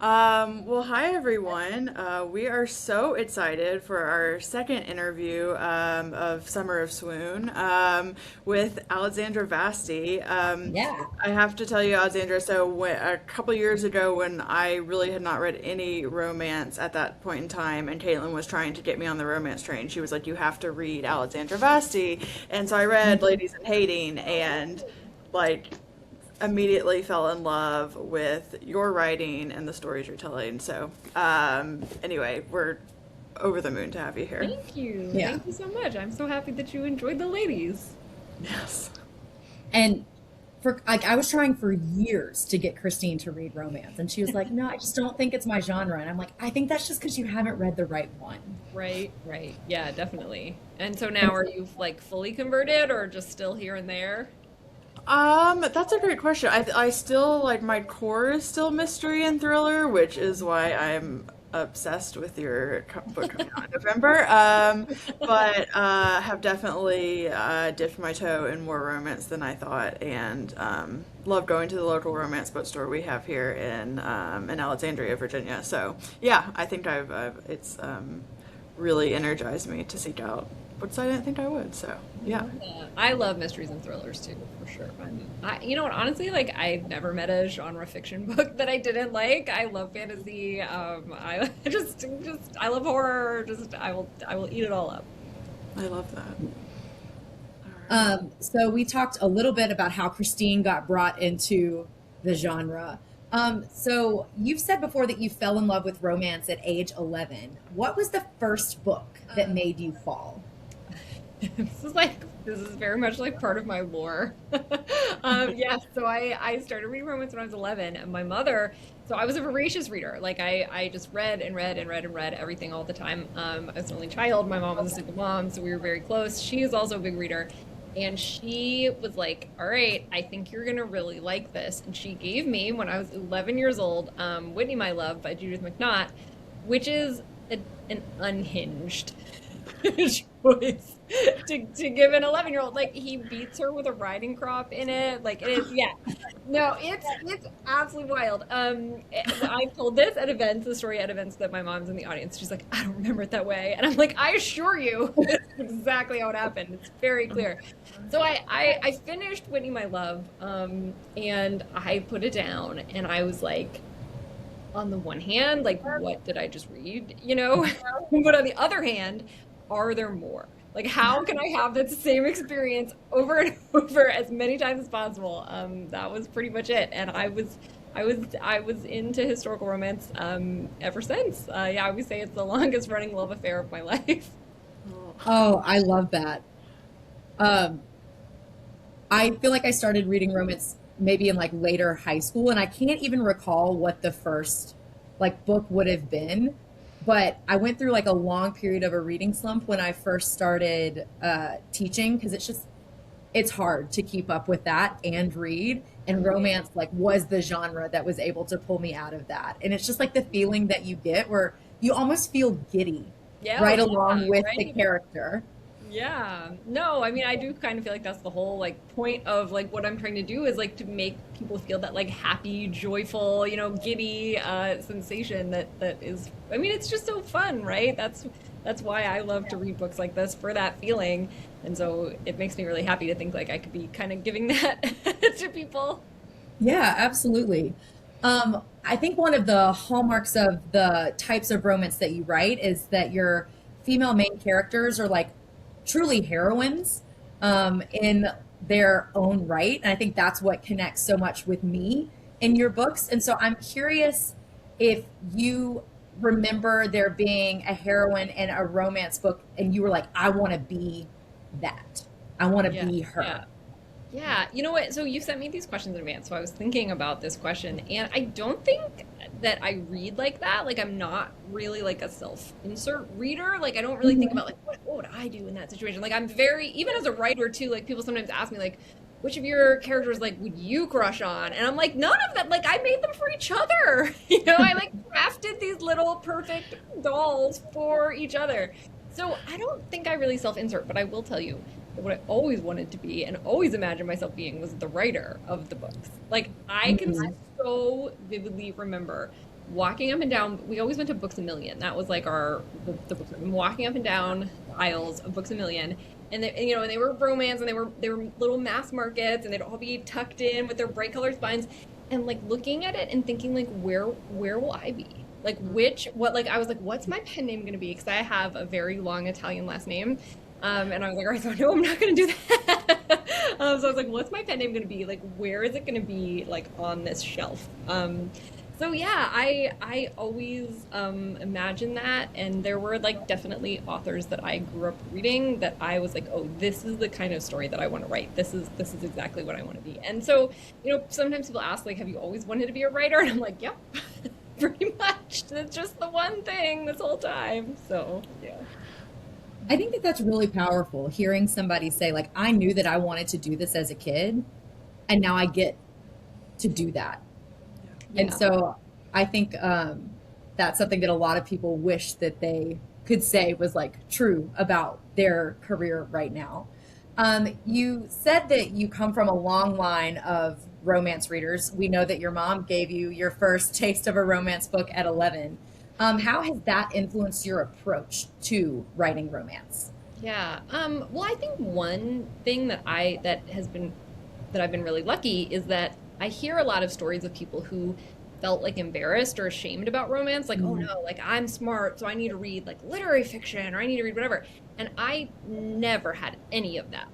Well, hi everyone. We are so excited for our second interview of Summer of Swoon with Alexandra Vasti. Yeah. I have to tell you, Alexandra, so a couple years ago when I really had not read any romance at that point in time, and Caitlin was trying to get me on the romance train, she was like, "You have to read Alexandra Vasti." And so I read Mhm. Ladies in Hating and like immediately fell in love with your writing and the stories you're telling. So, anyway, we're over the moon to have you here. Thank you. Yeah. Thank you so much. I'm so happy that you enjoyed the ladies. Yes. And for like I was trying for years to get Christine to read romance, and she was like, "No, I just don't think it's my genre." And I'm like, "I think that's just because you haven't read the right one." Right, right. Yeah, definitely. And so now And are you like fully converted or just still here and there? That's a great question. I still like my core is still mystery and thriller, which is why I'm obsessed with your book coming out in November. But have definitely dipped my toe in more romance than I thought, and love going to the local romance bookstore we have here in Alexandria, Virginia. So yeah, I think it's really energized me to seek out books I didn't think I would. So I yeah. love that. I love mysteries and thrillers too, for sure. You know what? Honestly, like I've never met a genre fiction book that I didn't like. I love fantasy. I just, I love horror. Just, I will eat it all up. I love that. All right. so we talked a little bit about how Christine got brought into the genre. So you've said before that you fell in love with romance at age 11. What was the first book that made you fall? This is very much like part of my lore. Yeah, so I started reading romance when I was 11, and my mother, so I was a voracious reader. Like I just read and read and read and read everything all the time. I was an only child. My mom was a single mom, so we were very close. She is also a big reader. And she was like, "All right, I think you're gonna really like this." And she gave me, when I was 11 years old, Whitney My Love by Judith McNaught, which is an unhinged choice to give an 11-year-old. Like he beats her with a riding crop in it. Like it is, yeah. No, it's absolutely wild. I told this at events, the story at events that my mom's in the audience. She's like, "I don't remember it that way," and I'm like, "I assure you, it's exactly how it happened. It's very clear." So I finished Whitney My Love, and I put it down, and I was like, on the one hand, like, what did I just read? You know? But on the other hand, are there more? Like, how can I have that same experience over and over as many times as possible? That was pretty much it. And I was into historical romance ever since. Yeah, I would say it's the longest running love affair of my life. Oh, Oh, I love that. Um, I feel like I started reading romance maybe in like later high school, and I can't even recall what the first like book would have been. But I went through like a long period of a reading slump when I first started teaching because it's hard to keep up with that and read. And romance like was the genre that was able to pull me out of that. And it's just like the feeling that you get where you almost feel giddy Yeah, oh right yeah, along with the right. character. Yeah. No, I mean, I do kind of feel like that's the whole like point of like what I'm trying to do is like to make people feel that like happy, joyful, giddy sensation that is, I mean, it's just so fun, right? That's why I love to read books like this, for that feeling. And so it makes me really happy to think like I could be kind of giving that to people. Yeah, absolutely. I think one of the hallmarks of the types of romance that you write is that your female main characters are like truly heroines in their own right. And I think that's what connects so much with me in your books. And so I'm curious if you remember there being a heroine in a romance book and you were like, I want to be that. I want to Yeah. be Yeah. her. Yeah, you know what? So you sent me these questions in advance. So I was thinking about this question, and I don't think that I read like that. Like I'm not really like a self-insert reader. Like I don't really think about like what would I do in that situation. Like I'm very, even as a writer too, like people sometimes ask me like which of your characters like would you crush on? And I'm like none of them. Like I made them for each other. I like crafted these little perfect dolls for each other. So I don't think I really self-insert, but I will tell you what I always wanted to be and always imagined myself being was the writer of the books. Like I can Mhm. so vividly remember walking up and down. We always went to Books a Million. That was like the books. I'm walking up and down the aisles of Books a Million, and and they were romance, and they were little mass markets, and they'd all be tucked in with their bright color spines, and like looking at it and thinking like, where will I be? Like I was like, what's my pen name going to be? Because I have a very long Italian last name. And I was like, all right, so no, I'm not going to do that. So I was like, what's my pen name going to be? Like, where is it going to be, like, on this shelf? So yeah, I always imagined that, and there were like definitely authors that I grew up reading that I was like, oh, this is the kind of story that I want to write. This is exactly what I want to be. And so, sometimes people ask like, have you always wanted to be a writer? And I'm like, yep, pretty much. That's just the one thing this whole time. So yeah. I think that that's really powerful, hearing somebody say, like, I knew that I wanted to do this as a kid, and now I get to do that. Yeah. And so I think that's something that a lot of people wish that they could say was like true about their career right now. You said that you come from a long line of romance readers. We know that your mom gave you your first taste of a romance book at 11. How has that influenced your approach to writing romance? Yeah. Well, I think one thing that I've been really lucky is that I hear a lot of stories of people who felt like embarrassed or ashamed about romance, like, oh no, like I'm smart, so I need to read like literary fiction, or I need to read whatever. And I never had any of that.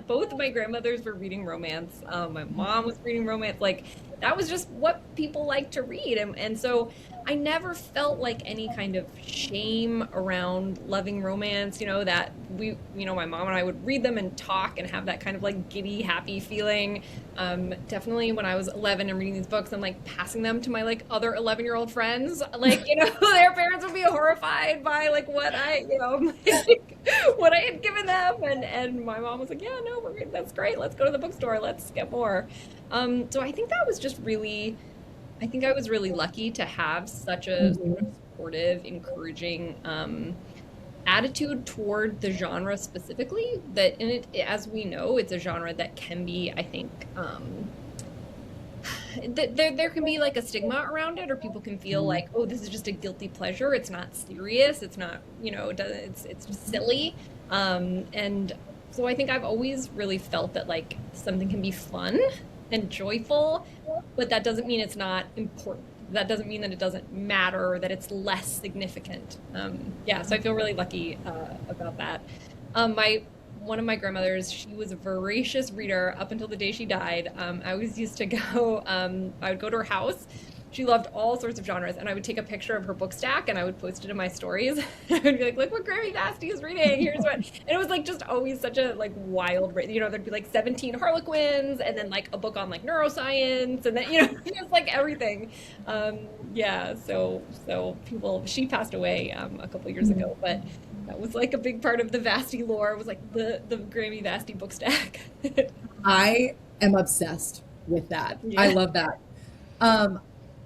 Both of my grandmothers were reading romance. My mom was reading romance. Like that was just what people like to read. And so I never felt like any kind of shame around loving romance, that my mom and I would read them and talk and have that kind of like giddy, happy feeling. Definitely when I was 11 and reading these books and like passing them to my like other 11-year-old friends, like, their parents would be horrified by like what what I had given them. And my mom was like, yeah, no, that's great. Let's go to the bookstore. Let's get more. So I think that was just really, I think I was really lucky to have such a sort of supportive, encouraging attitude toward the genre specifically. That in it, as we know, it's a genre that can be, I think, there can be like a stigma around it, or people can feel like, oh, this is just a guilty pleasure. It's not serious. It's not, it's just silly. And so I think I've always really felt that like something can be fun and joyful, but that doesn't mean it's not important. That doesn't mean that it doesn't matter or that it's less significant. So I feel really lucky about that. One of my grandmothers, she was a voracious reader up until the day she died. I always used to go, I would go to her house. She loved all sorts of genres, and I would take a picture of her book stack and I would post it in my stories. I would be like, look what Grammy Vasti is reading. Here's what, and it was like just always such a like wild, there'd be like 17 Harlequins, and then like a book on like neuroscience, and then just like everything. So she passed away a couple years ago, but that was like a big part of the Vasti lore. Was like the Grammy Vasti book stack. I am obsessed with that. Yeah. I love that.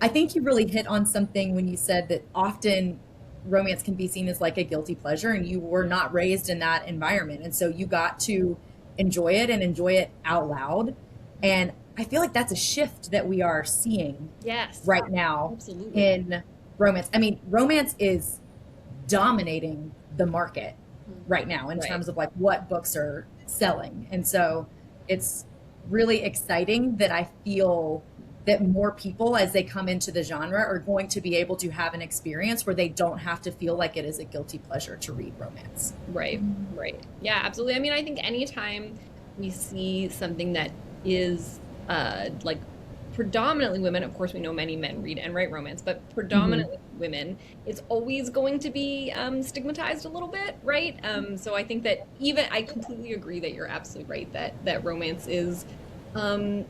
I think you really hit on something when you said that often romance can be seen as like a guilty pleasure, and you were not raised in that environment. And so you got to enjoy it and enjoy it out loud. And I feel like that's a shift that we are seeing right now. Absolutely. In romance. I mean, romance is dominating the market right now in terms of like what books are selling. And so it's really exciting that I feel that more people, as they come into the genre, are going to be able to have an experience where they don't have to feel like it is a guilty pleasure to read romance. Right. Yeah, absolutely. I mean, I think anytime we see something that is like predominantly women, of course we know many men read and write romance, but predominantly women, it's always going to be stigmatized a little bit, right? So I think that I completely agree that you're absolutely right that romance is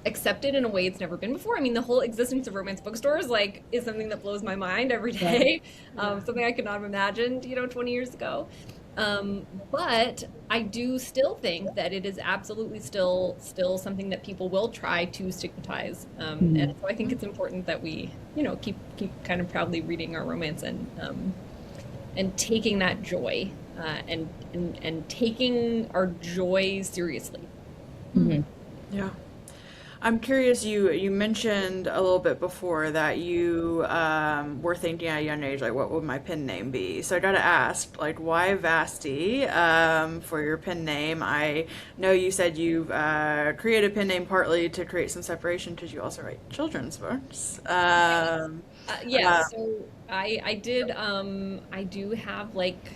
accepted in a way it's never been before. I mean, the whole existence of romance bookstores like is something that blows my mind every day. Something I could not have imagined 20 years ago. But I do still think that it is absolutely still something that people will try to stigmatize. And so I think it's important that we keep kind of proudly reading our romance and taking that joy and taking our joy seriously. Yeah. I'm curious, you mentioned a little bit before that you were thinking at a young age, like, what would my pen name be? So I gotta ask, like, why Vasti for your pen name? I know you said you've created a pen name partly to create some separation because you also write children's books. Yes, so I do have like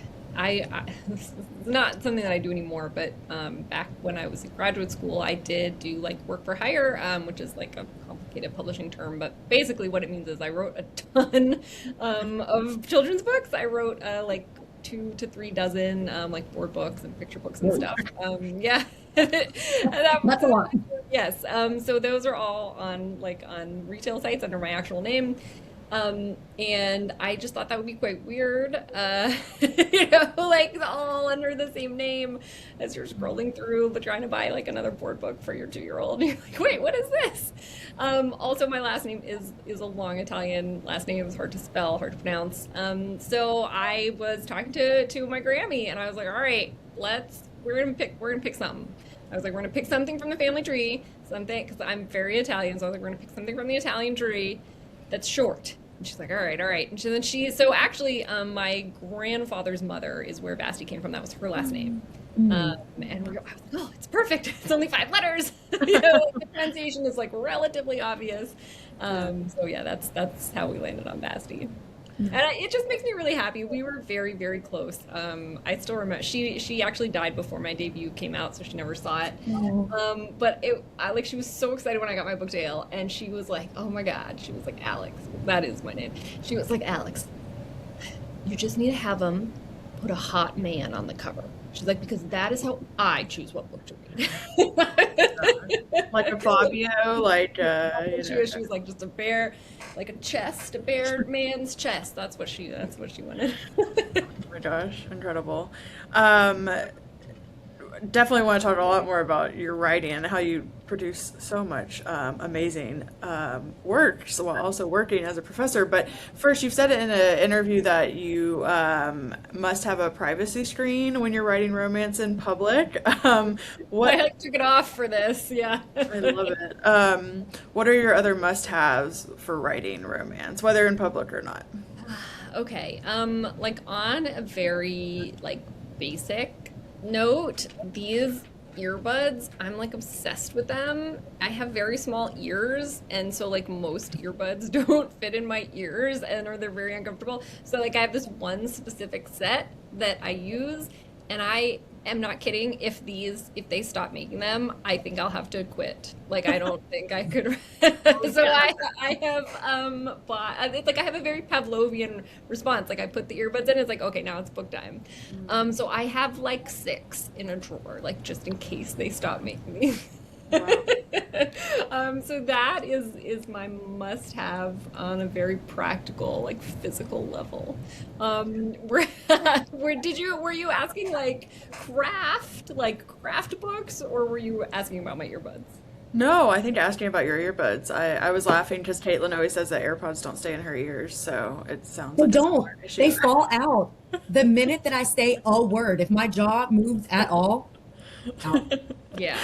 this is not something that I do anymore, but back when I was in graduate school, I did do like work for hire, which is like a complicated publishing term, but basically what it means is I wrote a ton of children's books. I wrote like 2 to 3 dozen like board books and picture books and stuff. Yeah. That's a lot. Yes. So those are all on retail sites under my actual name. And I just thought that would be quite weird, like all under the same name as you're scrolling through, but trying to buy like another board book for your 2-year-old. You're like, wait, what is this? Also, my last name is a long Italian last name. It's hard to spell, hard to pronounce. So I was talking to my Grammy, and I was like, all right, we're gonna pick something. I was like, we're gonna pick something from the family tree, something, because I'm very Italian. So I was like, we're gonna pick something from the Italian tree that's short. And she's like, all right, all right. And so actually, my grandfather's mother is where Vasti came from. That was her last name. And I was like, oh, it's perfect. It's only 5 letters. The pronunciation is like relatively obvious. So yeah, that's how we landed on Vasti. And it just makes me really happy. We were very, very close. I still remember she actually died before my debut came out, so she never saw it. But she was so excited when I got my book deal, and she was like, "Oh my God!" She was like, "Alex, that is my name." She was like, "Alex, you just need to have them put a hot man on the cover." She's like, "Because that is how I choose what book to read." Like a Fabio, like she was like just a bare, like a bare man's chest. That's what she wanted. Oh my gosh, incredible. Definitely want to talk a lot more about your writing and how you produce so much amazing work while also working as a professor. But first, you've said it in an interview that you must have a privacy screen when you're writing romance in public. What I took it off for this. Yeah. I love it. What are your other must-haves for writing romance, whether in public or not? Okay. Like on a very basic note, these earbuds, I'm like obsessed with them. I have very small ears, and so like most earbuds don't fit in my ears or they're very uncomfortable. So like I have this one specific set that I use, and I am not kidding. If they stop making them, I think I'll have to quit. Like I don't think I could. So I have bought. It's like I have a very Pavlovian response. Like I put the earbuds in. It's like, okay, now it's book time. So I have like 6 in a drawer, like just in case they stop making these. Wow. So that is my must-have on a very practical, like physical level. Were you asking like craft books, or were you asking about my earbuds? No, I think asking about your earbuds. I was laughing because Caitlin always says that AirPods don't stay in her ears, so it sounds They like don't. an They issue. fall out the minute that I say a word. If my jaw moves at all, out. Yeah.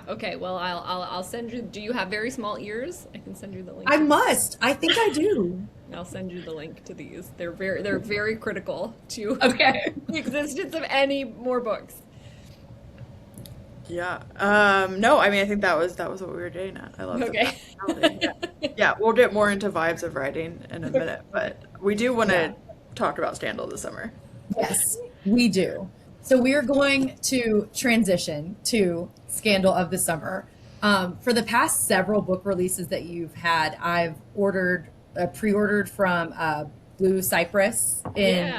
Okay. Well, I'll send you. Do you have very small ears? I can send you the link. I must. I think I do. I'll send you the link to these. They're very critical to Okay. the existence of any more books. Yeah. No, I mean, I think that was what we were getting at. I love the Okay. practicality. Yeah. Yeah, we'll get more into vibes of writing in a minute, but we do want Yeah. to talk about Scandal this summer. Yes, we do. So we are going to transition to Scandal of the Summer. For the past several book releases that you've had, I've pre-ordered from Blue Cypress in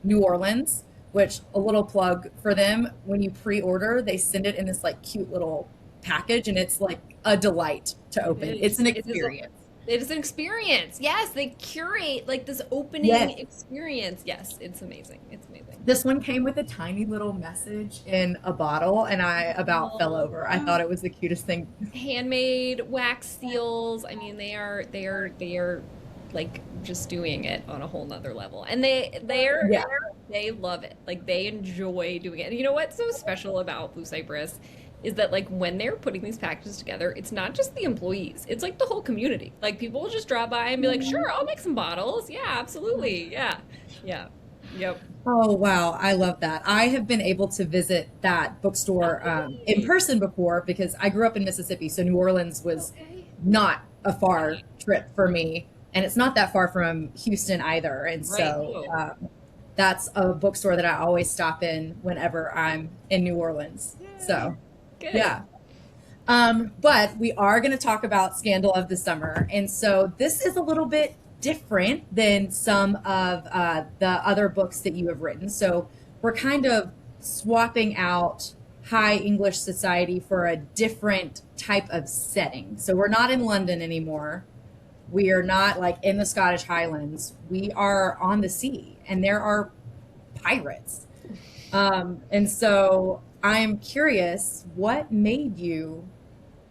New Orleans, which a little plug for them. When you pre-order, they send it in this like cute little package, and it's like a delight to open. It's an experience. It is an experience. Yes, they curate like this opening experience. Yes, it's amazing. It's amazing. This one came with a tiny little message in a bottle, and I about fell over. I thought it was the cutest thing. Handmade wax seals. I mean, they are like just doing it on a whole nother level. And they love it. Like they enjoy doing it. And you know what's so special about Blue Cypress is that like when they're putting these packages together, it's not just the employees, it's like the whole community. Like people will just drop by and be like, sure, I'll make some bottles. Yeah, absolutely. Yeah. Yeah. Yep. Oh, wow. I love that. I have been able to visit that bookstore in Okay. person before because I grew up in Mississippi. So New Orleans was Okay. not a far trip for me. And it's not that far from Houston either. And Right. so No. that's a bookstore that I always stop in whenever I'm in New Orleans. Yay. So, Good. yeah. But we are going to talk about Scandal of the Summer. And so this is a little bit different than some of the other books that you have written. So we're kind of swapping out high English society for a different type of setting. So we're not in London anymore. We are not like in the Scottish Highlands. We are on the sea and there are pirates. And so I'm curious, what made you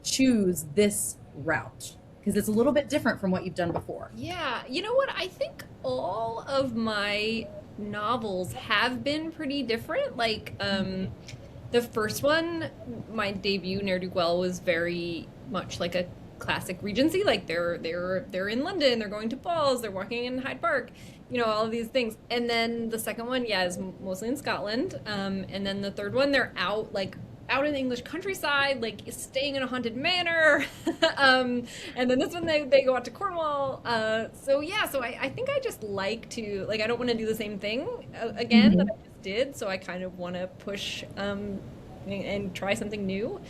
choose this route? Because it's a little bit different from what you've done before. Yeah, you know what? I think all of my novels have been pretty different. Like, the first one, my debut, Ne'er Do Well, was very much like a classic Regency. Like they're in London, they're going to balls, they're walking in Hyde Park, all of these things. And then the second one, yeah, is mostly in Scotland. And then the third one, they're out in the English countryside, like staying in a haunted manor. And then this one, they go out to Cornwall. So yeah, so I think I just like to, like, I don't want to do the same thing again that Mhm. I just did. So I kind of want to push and try something new.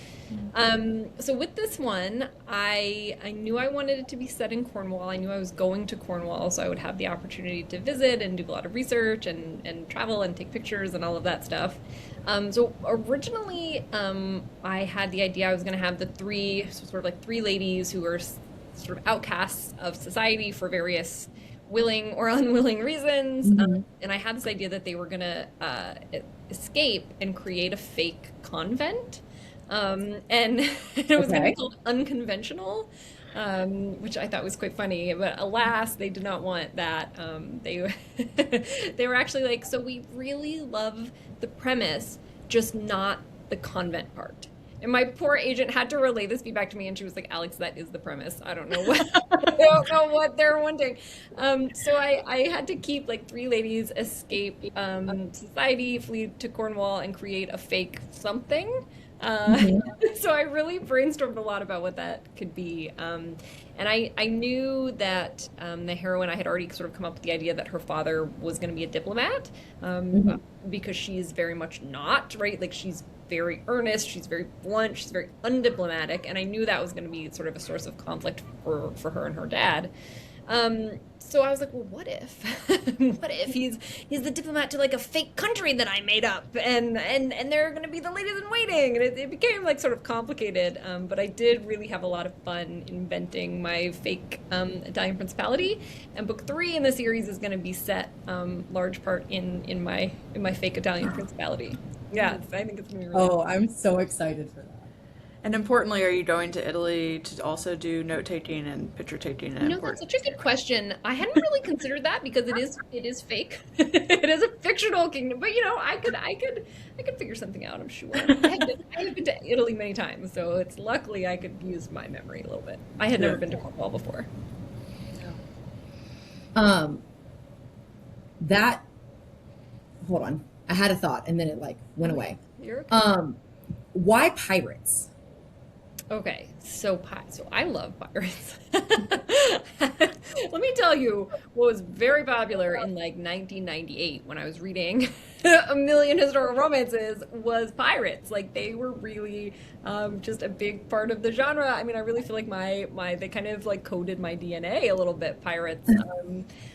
So with this one, I knew I wanted it to be set in Cornwall. I knew I was going to Cornwall, so I would have the opportunity to visit and do a lot of research and travel and take pictures and all of that stuff. So originally, I had the idea I was going to have the three, sort of like three ladies who were sort of outcasts of society for various willing or unwilling reasons. Mhm. And I had this idea that they were going to escape and create a fake convent. And it was going to be Okay. called Unconventional, which I thought was quite funny. But alas, they did not want that. They they were actually like, so we really love the premise, just not the convent part. And my poor agent had to relay this feedback to me, and she was like, "Alex, that is the premise. I don't know what I don't know what they're wanting." So I had to keep like three ladies escape society, flee to Cornwall, and create a fake something. Uh, Mhm. so I really brainstormed a lot about what that could be. And I knew that the heroine, I had already sort of come up with the idea that her father was going to be a diplomat, Mhm. because she's very much not, right? Like she's very earnest, she's very blunt, she's very undiplomatic, and I knew that was going to be sort of a source of conflict for her and her dad. So I was like, well, what if, what if he's the diplomat to like a fake country that I made up, and they're going to be the ladies in waiting, and it became like sort of complicated. But I did really have a lot of fun inventing my fake Italian principality, and book three in the series is going to be set large part in my fake Italian principality. Yeah, I think it's going to be really. Oh, I'm so excited for that. And importantly, are you going to Italy to also do note taking and picture taking and That's important? such a good question. I hadn't really considered that because it is fake. It is a fictional kingdom, but I could figure something out, I'm sure. I have been to Italy many times, so it's luckily I could use my memory a little bit. I had never Yeah. been to Cornwall before. Um, that, hold on. I had a thought and then it like went Oh, away. you're okay. Um, why pirates? Okay, so I love pirates. Let me tell you what was very popular in like 1998 when I was reading a million historical romances was pirates. Like they were really just a big part of the genre. I mean, I really feel like my they kind of like coded my DNA a little bit. Pirates,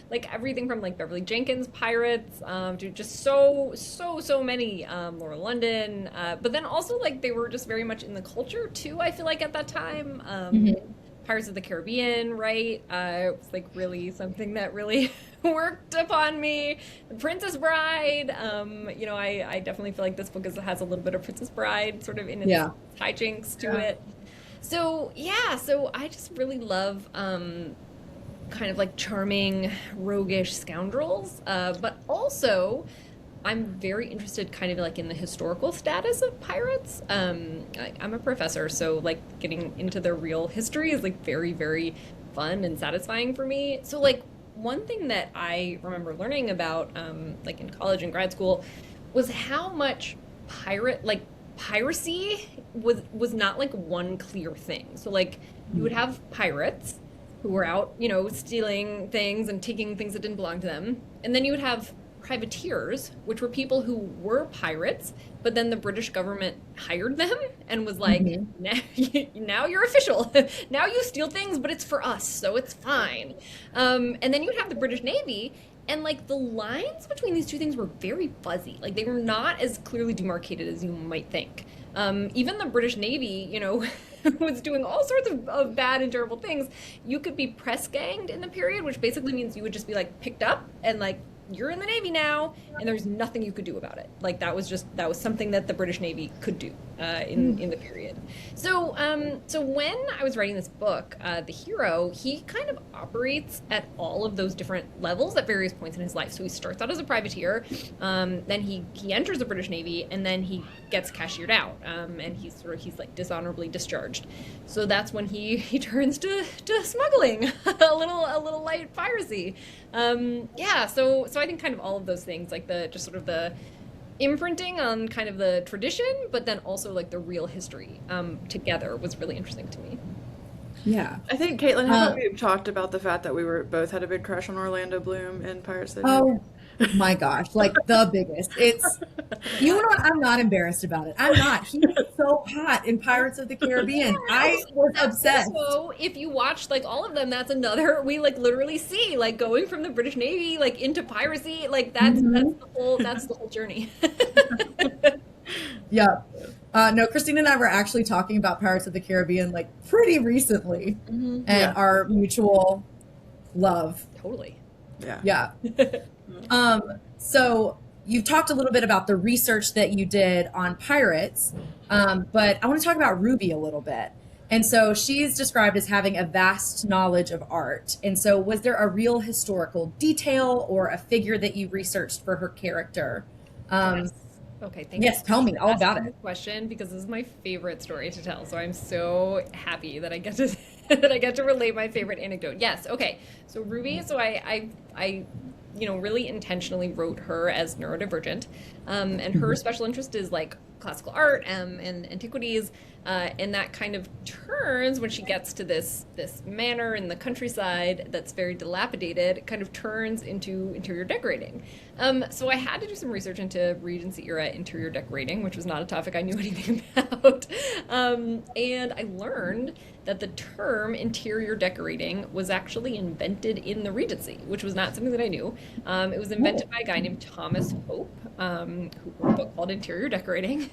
like everything from like Beverly Jenkins pirates to just so many Laura London, but then also like they were just very much in the culture too. I feel like at that time. Mhm. Pirates of the Caribbean, right? It was like really something that really worked upon me. The Princess Bride, I definitely feel like this book has a little bit of Princess Bride sort of in its Yeah. hijinks to Yeah. it. So yeah, so I just really love kind of like charming, roguish scoundrels, but also I'm very interested kind of like in the historical status of pirates. I'm a professor, so like getting into the real history is like very, very fun and satisfying for me. So like one thing that I remember learning about like in college and grad school was how much piracy was not like one clear thing. So like you would have pirates who were out, you know, stealing things and taking things that didn't belong to them. And then you would have privateers, which were people who were pirates, but then the British government hired them and was like, now you're official. Now you steal things, but it's for us, so it's fine. And then you'd have the British Navy, and like the lines between these two things were very fuzzy. Like they were not as clearly demarcated as you might think. Even the British Navy, you know, was doing all sorts of bad and terrible things. You could be press ganged in the period, which basically means you would just be like picked up and like you're in the Navy now, and there's nothing you could do about it. Like that was something that the British Navy could do in the period. So so when I was writing this book, the hero, he kind of operates at all of those different levels at various points in his life. So he starts out as a privateer, then he enters the British Navy, and then he gets cashiered out, and he's like dishonorably discharged. So that's when he turns to smuggling, a little light piracy. Yeah, so I think kind of all of those things, like the just sort of the imprinting on kind of the tradition, but then also like the real history together was really interesting to me. Yeah. I think, Caitlin, haven't we talked about the fact that we were both had a big crush on Orlando Bloom in Pirates of the Caribbean? Oh my gosh, like the biggest. It's, you know what? I'm not embarrassed about it. I'm not. He's so hot in Pirates of the Caribbean. I was obsessed. So if you watch like all of them, that's another, we like literally see like going from the British Navy like into piracy, like that's the whole journey. Yeah. No, Christine and I were actually talking about Pirates of the Caribbean like pretty recently, and our mutual love. Totally. Yeah. So you've talked a little bit about the research that you did on pirates, but I want to talk about Ruby a little bit. And so she's described as having a vast knowledge of art. And so was there a real historical detail or a figure that you researched for her character? Yes. Okay, thank you. Yes, tell me all about it. Question, because this is my favorite story to tell. So I'm so happy that I get to that I get to relate my favorite anecdote. Yes. Okay. So Ruby. So I you know, really intentionally wrote her as neurodivergent, and her special interest is like classical art and antiquities, and that kind of turns when she gets to this manor in the countryside that's very dilapidated. It kind of turns into interior decorating. So I had to do some research into Regency era interior decorating, which was not a topic I knew anything about, and I learned that the term interior decorating was actually invented in the Regency, which was not something that I knew. It was invented by a guy named Thomas Hope, who wrote a book called Interior Decorating.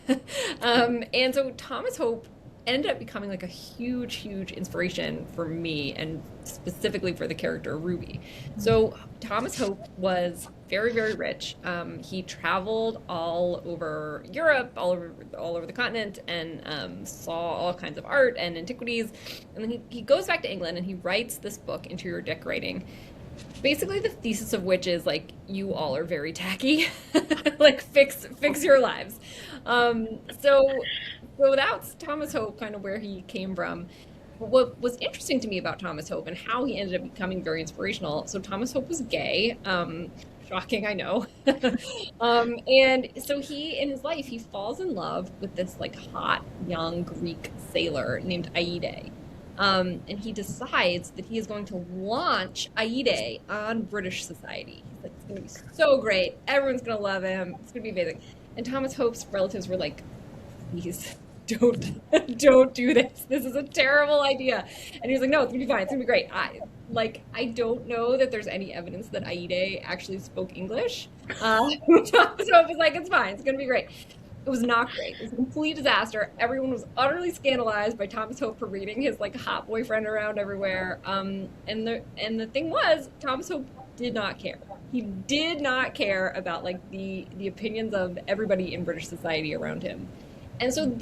And so Thomas Hope ended up becoming like a huge inspiration for me, and specifically for the character Ruby. So Thomas Hope was very rich. He traveled all over Europe, all over the continent, and saw all kinds of art and antiquities. And then he goes back to England and he writes this book, Interior Decorating. Basically, the thesis of which is like, you all are very tacky, like fix your lives. So that's Thomas Hope, kind of where he came from. What was interesting to me about Thomas Hope and how he ended up becoming very inspirational. So Thomas Hope was gay. Shocking, I know. And so he, in his life, he falls in love with this like hot young Greek sailor named Aide. And he decides that he is going to launch Aide on British society. He's like, it's going to be so great. Everyone's going to love him. It's going to be amazing. And Thomas Hope's relatives were like, please don't do this. This is a terrible idea. And he was like, no, it's going to be fine. It's going to be great. I don't know that there's any evidence that Aide actually spoke English. Thomas Hope was like, it's fine. It's going to be great. It was not great. It was a complete disaster. Everyone was utterly scandalized by Thomas Hope parading his like hot boyfriend around everywhere. And the thing was, Thomas Hope did not care. He did not care about like the opinions of everybody in British society around him. And so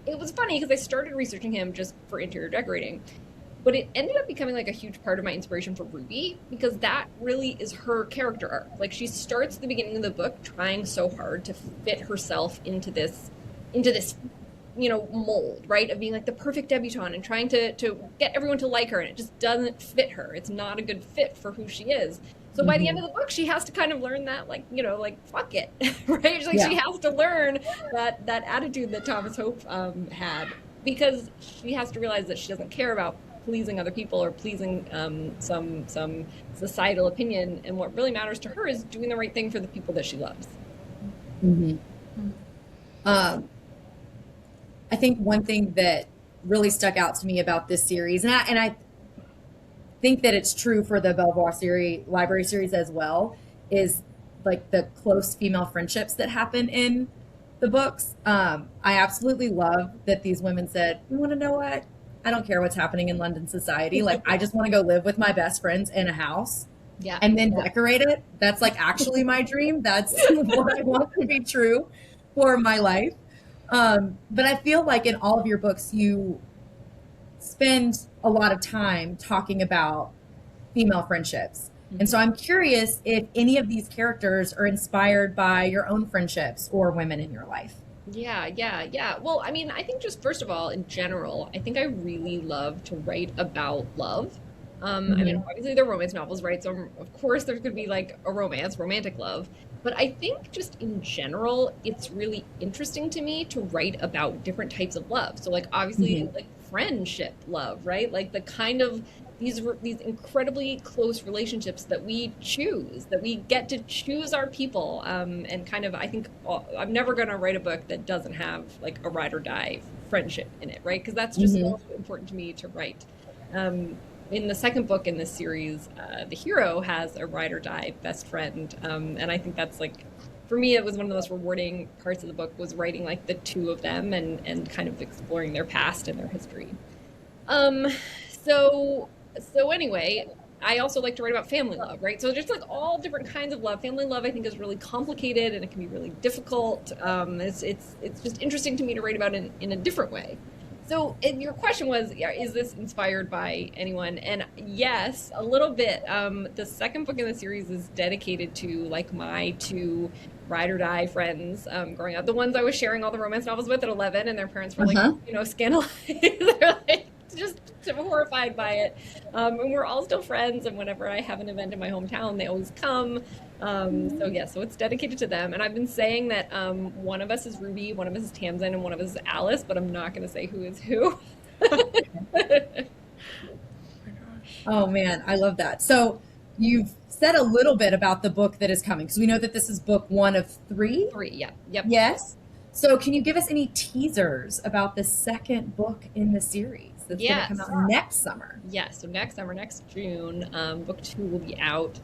it was funny because I started researching him just for interior decorating. But it ended up becoming like a huge part of my inspiration for Ruby because that really is her character arc. Like she starts at the beginning of the book trying so hard to fit herself into this mold, right, of being like the perfect debutante and trying to get everyone to like her, and it just doesn't fit her. It's not a good fit for who she is. So by the end of the book, she has to kind of learn that, like, fuck it, right? Like she has to learn that attitude that Thomas Hope had, because she has to realize that she doesn't care about pleasing other people or pleasing some societal opinion, and what really matters to her is doing the right thing for the people that she loves. I think one thing that really stuck out to me about this series, and I think that it's true for the Belvoir library series as well, is like the close female friendships that happen in the books. I absolutely love that these women said, you want to know what? I don't care what's happening in London society. Like, I just want to go live with my best friends in a house and then decorate it. That's like actually my dream. That's what I want to be true for my life. But I feel like in all of your books, you spend a lot of time talking about female friendships. And so I'm curious if any of these characters are inspired by your own friendships or women in your life. Yeah. Well, I mean, I think just first of all, in general, I think I really love to write about love. I mean, obviously they're romance novels, right? So of course there's going to be like a romantic love. But I think just in general, it's really interesting to me to write about different types of love. So like obviously like friendship love, right? Like the kind of these incredibly close relationships that we choose, that we get to choose our people. And kind of, I think I'm never going to write a book that doesn't have like a ride or die friendship in it, right? Because that's just also important to me to write. In the second book in this series, the hero has a ride or die best friend. And I think that's like, for me, it was one of the most rewarding parts of the book, was writing like the two of them and kind of exploring their past and their history. So anyway, I also like to write about family love, right? So just like all different kinds of love. Family love, I think, is really complicated and it can be really difficult. It's just interesting to me to write about it in a different way. So your question was, is this inspired by anyone? And yes, a little bit. The second book in the series is dedicated to like my two ride or die friends growing up. The ones I was sharing all the romance novels with at 11, and their parents were like, scandalized. They're like just horrified by it. And we're all still friends. And whenever I have an event in my hometown, they always come. So it's dedicated to them. And I've been saying that one of us is Ruby, one of us is Tamsin, and one of us is Alice, but I'm not going to say who is who. Oh man, I love that. So you've said a little bit about the book that is coming, because we know that this is book 1 of 3. 3, yeah. Yep. Yes. So can you give us any teasers about the second book in the series that's going to come out next summer? So next summer, next June, book 2 will be out.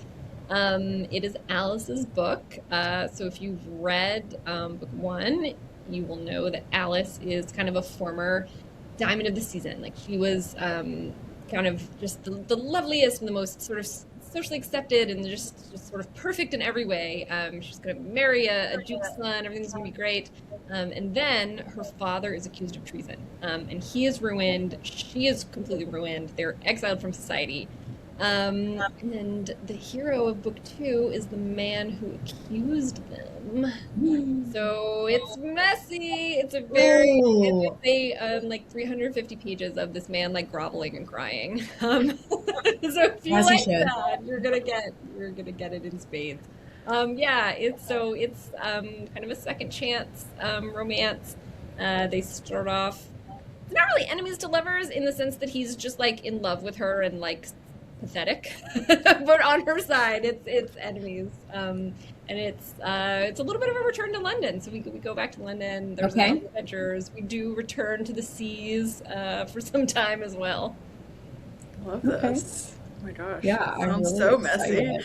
It is Alice's book. So if you've read book 1, you will know that Alice is kind of a former diamond of the season. Like she was kind of just the loveliest and the most sort of socially accepted and just sort of perfect in every way. She's going to marry a duke's son. Everything's going to be great. And then her father is accused of treason. And he is ruined. She is completely ruined. They're exiled from society. And the hero of book 2 is the man who accused them. So it's messy. It's a very like 350 pages of this man like groveling and crying. So if you like that, you're gonna get it in spades. It's kind of a second chance romance. They start off, it's not really enemies to lovers in the sense that he's just like in love with her and like pathetic, but on her side it's enemies, and it's a little bit of a return to London. So we go back to London. There's a lot of adventures. We do return to the seas for some time as well. Love this. Oh my gosh. Yeah, sounds really so messy.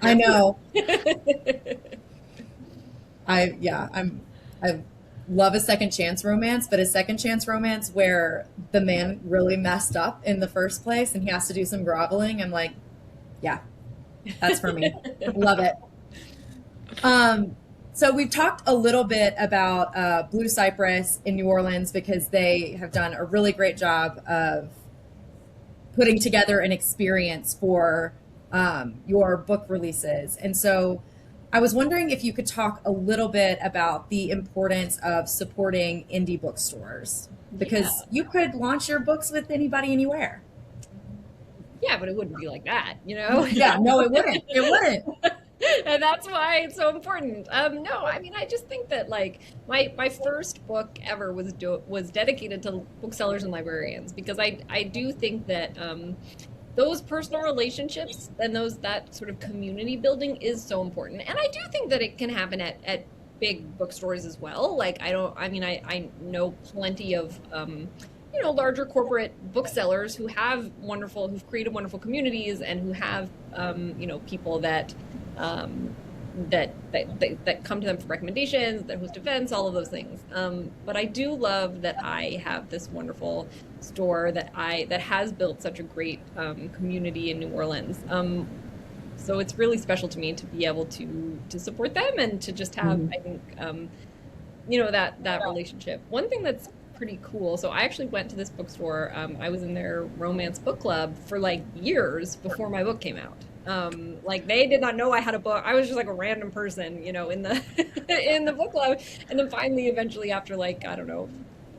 I know. I love a second chance romance, but a second chance romance where the man really messed up in the first place and he has to do some groveling. I'm like, yeah, that's for me. Love it. So we've talked a little bit about Blue Cypress in New Orleans because they have done a really great job of putting together an experience for your book releases. And so I was wondering if you could talk a little bit about the importance of supporting indie bookstores, Yeah. because you could launch your books with anybody, anywhere. Yeah, but it wouldn't be like that, you know? Yeah, no, it wouldn't. It wouldn't. And that's why it's so important. No, I mean, I just think that like my first book ever was dedicated to booksellers and librarians, because I do think that those personal relationships and that sort of community building is so important. And I do think that it can happen at big bookstores as well. Like I know plenty of larger corporate booksellers who've created wonderful communities, and who have people um, that come to them for recommendations, that host events, all of those things. But I do love that I have this wonderful store that has built such a great community in New Orleans. So it's really special to me to be able to support them, and to just have, I think, that relationship. One thing that's pretty cool. So I actually went to this bookstore. I was in their romance book club for like years before my book came out. Like they did not know I had a book. I was just like a random person, in the in the book club. And then finally, eventually, after like, I don't know,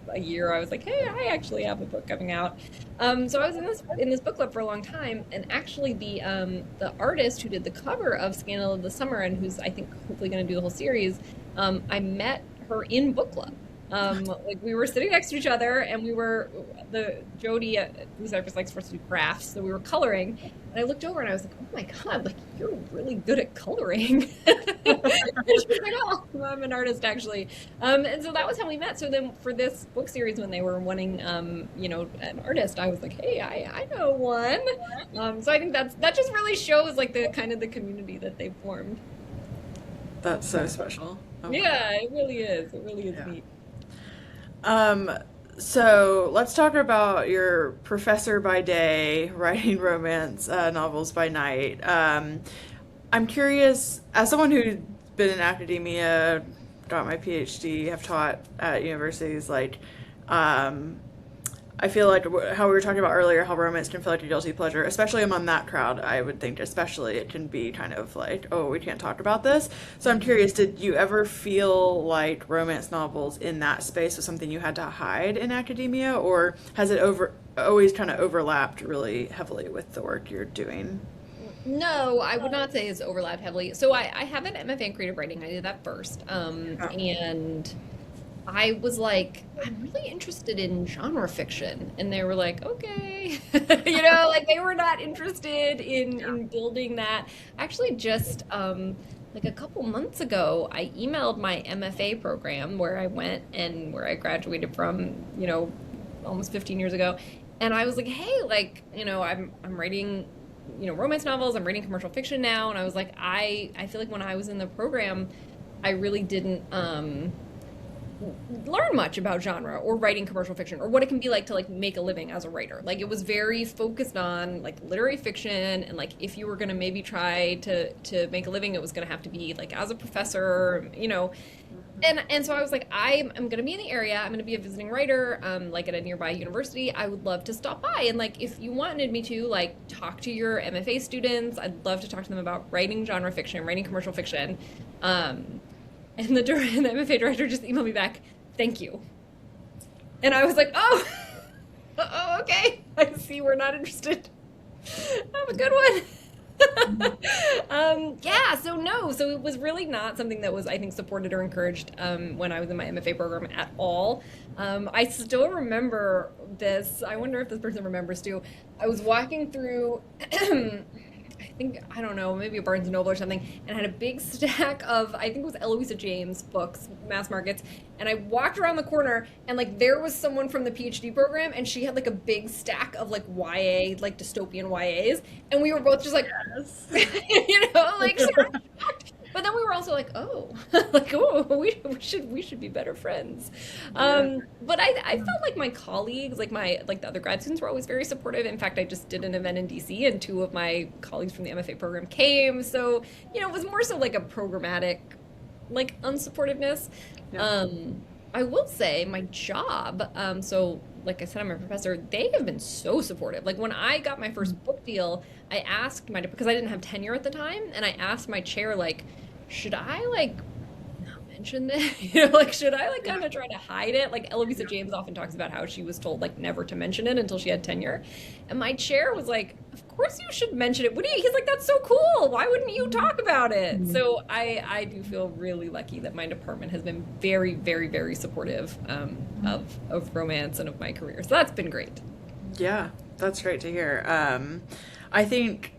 a year, I was like, hey, I actually have a book coming out. So I was in this book club for a long time, and actually the artist who did the cover of Scandal of the Summer, and who's, I think, hopefully going to do the whole series, I met her in book club. Like we were sitting next to each other, and Jody at Blue Cypress likes for us to do crafts, so we were coloring, and I looked over and I was like, oh my God, like you're really good at coloring. And she was like, oh, I'm an artist actually. And so that was how we met. So then for this book series, when they were wanting, an artist, I was like, hey, I know one. So I think that just really shows like the kind of the community that they've formed. That's so special. Okay. Yeah, it really is. It really is Yeah. neat. So let's talk about your professor by day, writing romance novels by night. I'm curious, as someone who's been in academia, got my PhD, have taught at universities, like, I feel like how we were talking about earlier, how romance can feel like a guilty pleasure, especially among that crowd. I would think, especially, it can be kind of like, oh, we can't talk about this. So I'm curious, did you ever feel like romance novels in that space was something you had to hide in academia, or has it always kind of overlapped really heavily with the work you're doing? No, I would not say it's overlapped heavily. So I have an MFA in creative writing. I did that first. Oh. And I was like, I'm really interested in genre fiction. And they were like, okay. Like they were not interested in building that. Actually, just like a couple months ago, I emailed my MFA program where I went and where I graduated from, almost 15 years ago. And I was like, hey, like, I'm writing, romance novels. I'm reading commercial fiction now. And I was like, I feel like when I was in the program, I really didn't learn much about genre or writing commercial fiction, or what it can be like to like make a living as a writer. Like it was very focused on like literary fiction, and like if you were going to maybe try to make a living, it was going to have to be like as a professor. And so I was like, I'm going to be in the area. I'm going to be a visiting writer, like at a nearby university. I would love to stop by, and like if you wanted me to like talk to your MFA students, I'd love to talk to them about writing genre fiction, writing commercial fiction. And the MFA director just emailed me back, thank you. And I was like, oh, okay. I see we're not interested. Have a good one. Yeah, so no. So it was really not something that was, I think, supported or encouraged when I was in my MFA program at all. I still remember this. I wonder if this person remembers too. I was walking through I don't know, maybe a Barnes and Noble or something, and had a big stack of, I think it was Eloisa James books, mass markets, and I walked around the corner, and like there was someone from the PhD program, and she had like a big stack of like YA, like dystopian YAs, and we were both just like, Yes. like sort of shocked. But then we were also like, oh, like, oh, we should be better friends. But I felt like my colleagues, like the other grad students, were always very supportive. In fact, I just did an event in DC, and two of my colleagues from the MFA program came. So, it was more so like a programmatic, like unsupportiveness. Yeah. I will say my job, so like I said, I'm a professor. They have been so supportive. Like when I got my first book deal, I asked because I didn't have tenure at the time, and I asked my chair, like, should I like not mention this? Like should I like Yeah. kind of try to hide it? Like Eloisa James often talks about how she was told like never to mention it until she had tenure. And my chair was like, of course you should mention it. What do you? He's like, that's so cool. Why wouldn't you talk about it? So I do feel really lucky that my department has been very, very, very supportive of romance and of my career. So that's been great. Yeah, that's great to hear. I think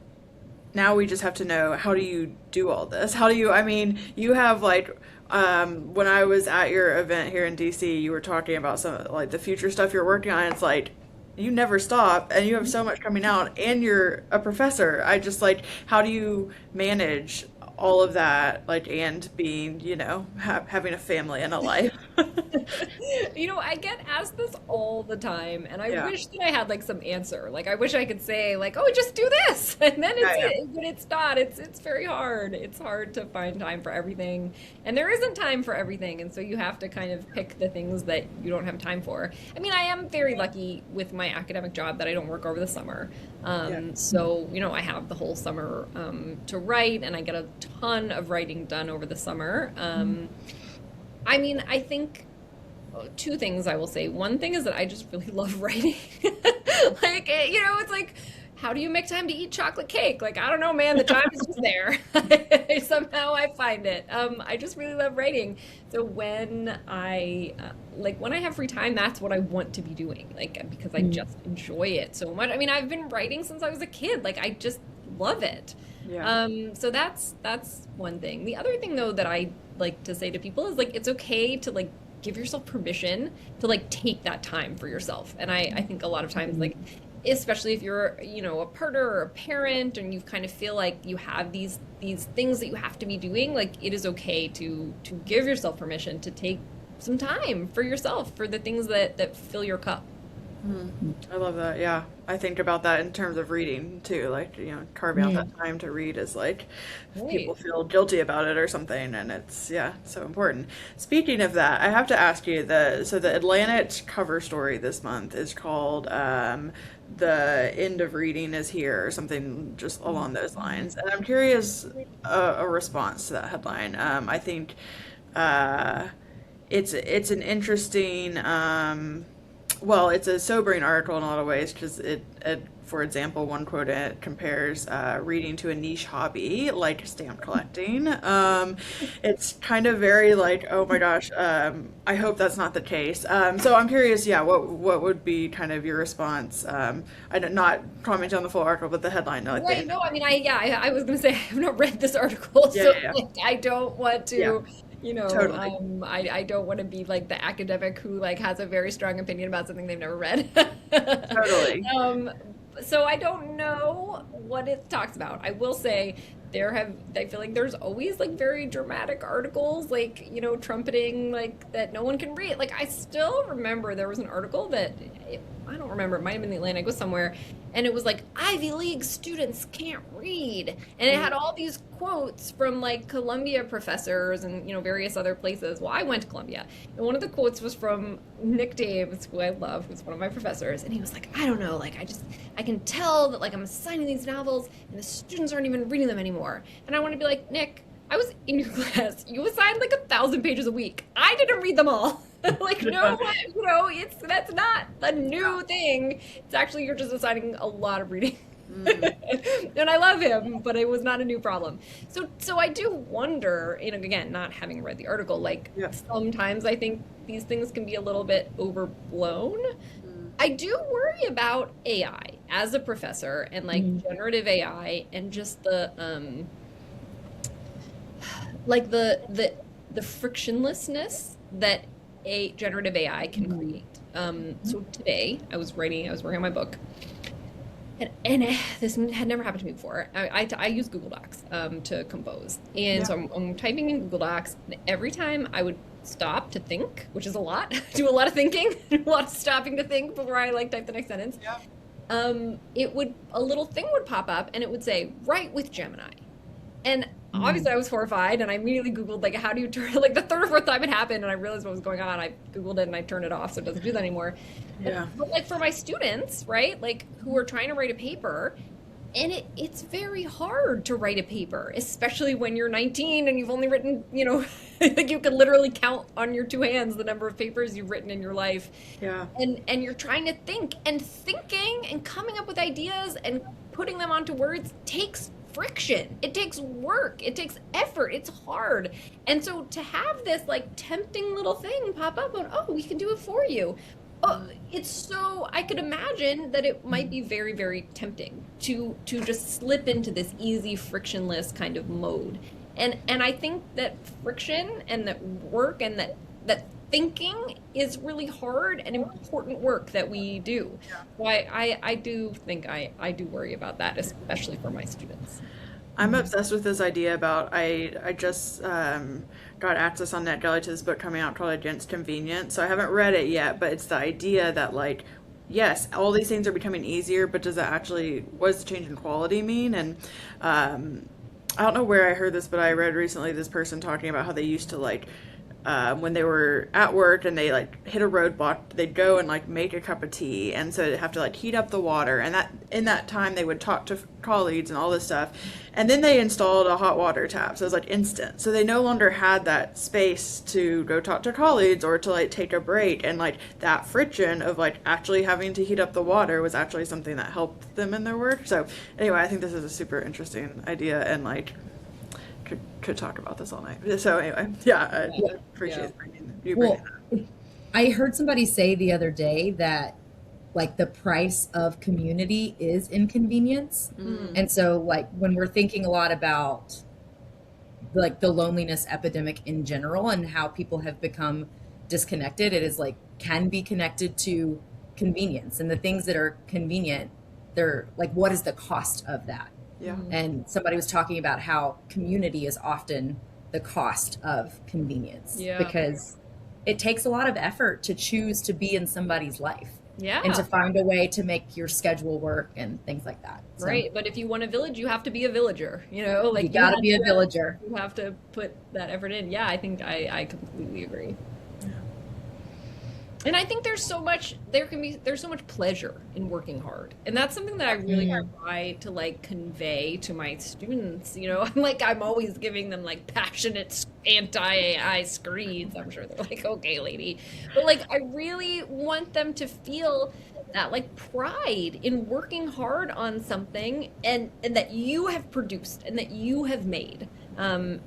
now we just have to know, how do you do all this? How do you, I mean, you have like, when I was at your event here in DC, you were talking about some like the future stuff you're working on. It's like you never stop and you have so much coming out and you're a professor. I just like, how do you manage all of that, like, and being, having a family and a life? I get asked this all the time, and I Yeah. wish that I had like some answer. Like I wish I could say like, "Oh, just do this," and then Yeah, yeah. but it's not. It's very hard. It's hard to find time for everything, and there isn't time for everything, and so you have to kind of pick the things that you don't have time for. I mean, I am very lucky with my academic job that I don't work over the summer. Yeah. So, I have the whole summer to write, and I get a ton of writing done over the summer. I mean, I think two things I will say. One thing is that I just really love writing. Like, it's like, how do you make time to eat chocolate cake? Like, I don't know, man. The time is just there. Somehow I find it. I just really love writing. So when when I have free time, that's what I want to be doing. Like, because I just enjoy it so much. I mean, I've been writing since I was a kid. Like, I just love it. Yeah. So that's one thing. The other thing though that I like to say to people is like, it's okay to like give yourself permission to like take that time for yourself. And I think a lot of times, like, especially if you're, a partner or a parent and you kind of feel like you have these things that you have to be doing, like it is okay to give yourself permission to take some time for yourself, for the things that fill your cup. I love that. Yeah. I think about that in terms of reading too. Like, carving out that time to read is like, Right. people feel guilty about it or something. And it's, yeah, so important. Speaking of that, I have to ask you, the Atlantic cover story this month is called, The End of Reading is Here, or something just along those lines. And I'm curious, a response to that headline. I think, it's an interesting, well, it's a sobering article in a lot of ways because for example, one quote in it compares reading to a niche hobby like stamp collecting. It's kind of very like, oh my gosh, I hope that's not the case. So I'm curious, yeah, what would be kind of your response? I don't, not commenting on the full article, but the headline. Like Right. No, I mean, I was going to say, I have not read this article, Yeah, so yeah, yeah. like, I don't want to, Yeah, totally. I don't want to be like the academic who like has a very strong opinion about something they've never read. Totally. So I don't know what it talks about. I will say I feel like there's always like very dramatic articles, like, trumpeting like that no one can read. Like I still remember there was an article I don't remember, it might have been the Atlantic, it was somewhere, and it was like Ivy League students can't read, and it had all these quotes from like Columbia professors and various other places. Well, I went to Columbia, and one of the quotes was from Nick Davis, who I love, who's one of my professors, and he was like, I don't know, like I can tell that like I'm assigning these novels and the students aren't even reading them anymore. And I want to be like, Nick, I was in your class. You assigned like 1,000 pages a week. I didn't read them all. Like, no, that's not a new thing. It's actually, you're just assigning a lot of reading. And I love him, but it was not a new problem. So I do wonder, again, not having read the article, like Yeah. sometimes I think these things can be a little bit overblown. I do worry about AI as a professor and like generative AI and just the like the frictionlessness that a generative AI can create. So today I was working on my book, and this had never happened to me before. I use Google Docs to compose, and so I'm typing in Google Docs, and every time I would stop to think, which is a lot, do a lot of thinking, a lot of stopping to think before I like type the next sentence. Yeah. A little thing would pop up, and it would say, "Write with Gemini," and Mm. obviously I was horrified, and I immediately Googled like how do you turn like the third or fourth time it happened, and I realized what was going on. I Googled it and I turned it off so it doesn't do that anymore. Yeah. But like for my students, right, like who are trying to write a paper, and it's very hard to write a paper, especially when you're 19 and you've only written, like you could literally count on your two hands the number of papers you've written in your life. Yeah. And you're trying to think, and thinking and coming up with ideas and putting them onto words takes friction. It takes work. It takes effort. It's hard. And so to have this like tempting little thing pop up on, oh, we can do it for you. Oh, it's so I could imagine that it might be very, very tempting to just slip into this easy, frictionless kind of mode. And I think that friction and that work and that thinking is really hard and important work that we do. So I do think I do worry about that, especially for my students. I'm obsessed with this idea about I just got access on NetGalley to this book coming out called Against Convenience. So I haven't read it yet, but it's the idea that like yes, all these things are becoming easier, but does that actually what does the change in quality mean? And I don't know where I heard this, but I read recently this person talking about how they used to like when they were at work and they like hit a roadblock, they'd go and like make a cup of tea, and so they'd have to like heat up the water, and that in that time they would talk to colleagues and all this stuff, and then they installed a hot water tap, so it was like instant, so they no longer had that space to go talk to colleagues or to like take a break, and like that friction of like actually having to heat up the water was actually something that helped them in their work. So anyway, I think this is a super interesting idea, and like could talk about this all night. So anyway, yeah, I appreciate you bringing Well, that. I heard somebody say the other day that like the price of community is inconvenience. Mm. And so like when we're thinking a lot about like the loneliness epidemic in general and how people have become disconnected, it is like can be connected to convenience, and the things that are convenient, they're like what is the cost of that? Yeah. And somebody was talking about how community is often the cost of convenience Yeah. because it takes a lot of effort to choose to be in somebody's life Yeah. and to find a way to make your schedule work and things like that. So Right, but if you want a village, you have to be a villager, like you gotta be a villager. you have to put that effort in. Yeah, I think I completely agree. And I think there's so much pleasure in working hard. And that's something that I really try to like convey to my students, I'm always giving them like passionate anti-AI screeds. I'm sure they're like, okay, lady. But like I really want them to feel that like pride in working hard on something and that you have produced and that you have made.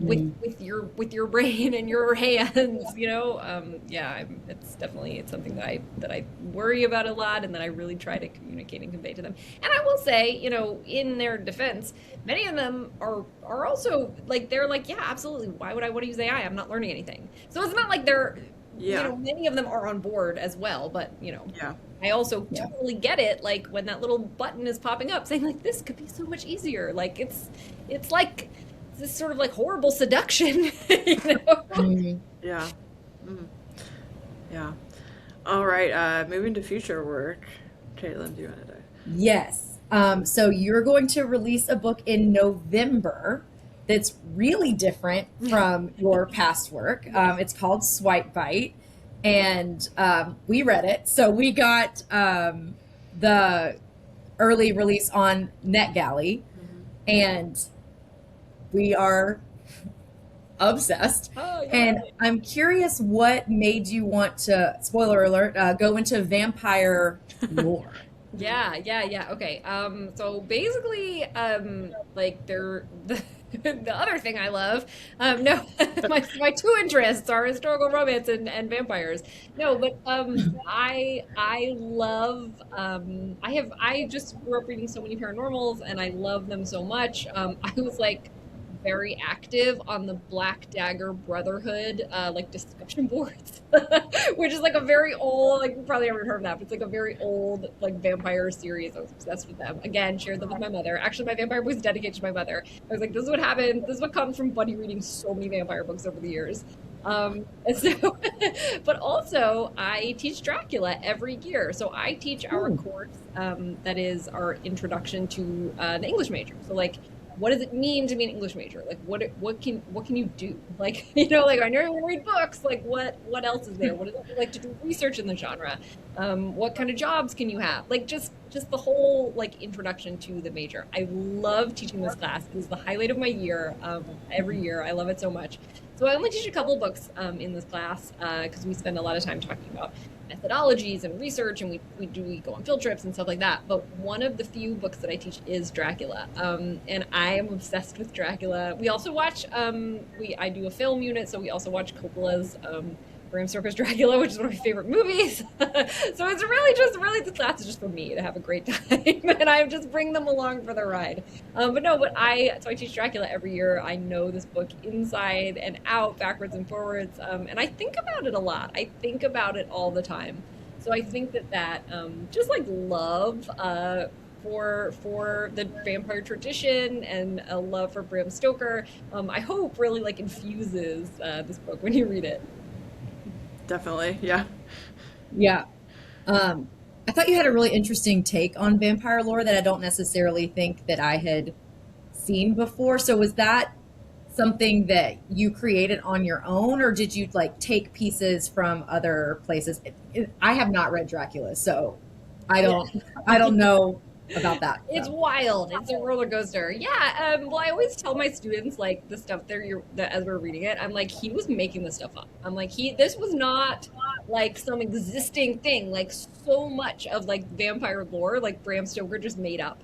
With your brain and your hands, it's something that I worry about a lot and that I really try to communicate and convey to them. And I will say, in their defense, many of them are also like they're like, yeah, absolutely. Why would I want to use AI? I'm not learning anything. So it's not like they're many of them are on board as well, but Yeah. I also totally get it. Like when that little button is popping up saying like this could be so much easier. Like it's like this sort of like horrible seduction, Yeah. Mm. Yeah. All right. Moving to future work. Caitlin, do you want to do? Yes. So you're going to release a book in November that's really different from your past work. It's called Swipe Bite, and we read it. So we got the early release on NetGalley, and we are obsessed. Oh, yeah. And I'm curious what made you want to, spoiler alert, go into vampire lore. Yeah. Okay. So basically, like the other thing I love, no, my two interests are historical romance and vampires. No, but I love I just grew up reading so many paranormals and I love them so much. I was like very active on the Black Dagger Brotherhood like discussion boards, which is like a very old, like you probably haven't heard of that, but it's like a very old like vampire series. I was obsessed with them. Again, shared them with my mother. Actually, my vampire book is dedicated to my mother. I was like, this is what happened. This is what comes from Buddy reading so many vampire books over the years. And so, but also I teach Dracula every year. So I teach our course that is our introduction to the English major. So like what does it mean to be an English major? Like what can you do? Like, like I know you want to read books, like what else is there? What does it look like to do research in the genre? What kind of jobs can you have? Like just the whole like introduction to the major. I love teaching this class. It is the highlight of my year. Every year. I love it so much. So I only teach a couple of books in this class because we spend a lot of time talking about methodologies and research, and we go on field trips and stuff like that. But one of the few books that I teach is Dracula, and I am obsessed with Dracula. We also watch I do a film unit, so we also watch Coppola's Bram Stoker's Dracula, which is one of my favorite movies. So it's really the class is just for me to have a great time, and I just bring them along for the ride. But I teach Dracula every year. I know this book inside and out, backwards and forwards, and I think about it a lot. I think about it all the time. So I think that just like love for the vampire tradition and a love for Bram Stoker, I hope really like infuses this book when you read it. Definitely, yeah. Yeah. I thought you had a really interesting take on vampire lore that I don't necessarily think that I had seen before. So was that something that you created on your own, or did you like take pieces from other places? I have not read Dracula, so I don't know about that. It's wild. It's a roller coaster. Yeah. Well, I always tell my students like the stuff that as we're reading it, I'm like, he was making this stuff up. I'm like, this was not like some existing thing. Like so much of like vampire lore, like Bram Stoker just made up.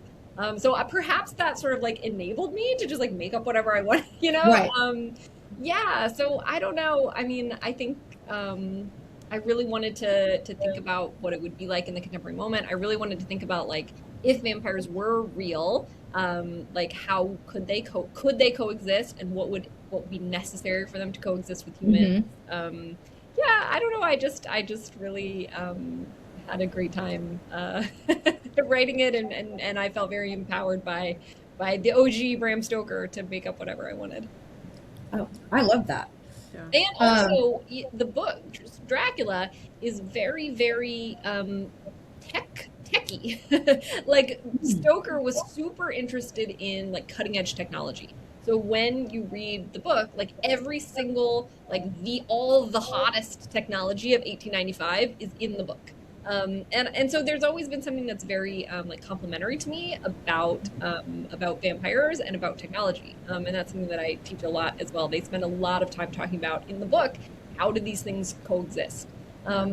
So perhaps that sort of like enabled me to just like make up whatever I want, Right. Yeah. So I don't know. I mean, I think I really wanted to think about what it would be like in the contemporary moment. I really wanted to think about like if vampires were real, like how could they coexist, and what would be necessary for them to coexist with humans. Yeah, I don't know. I just really had a great time writing it, and I felt very empowered by the OG Bram Stoker to make up whatever I wanted. Oh, I love that. Yeah. And also, the book Dracula is very, very techy. Like Stoker was super interested in like cutting edge technology. So when you read the book, like every single like all the hottest technology of 1895 is in the book. And so there's always been something that's very like complimentary to me about vampires and about technology, and that's something that I teach a lot as well. They spend a lot of time talking about in the book how do these things coexist.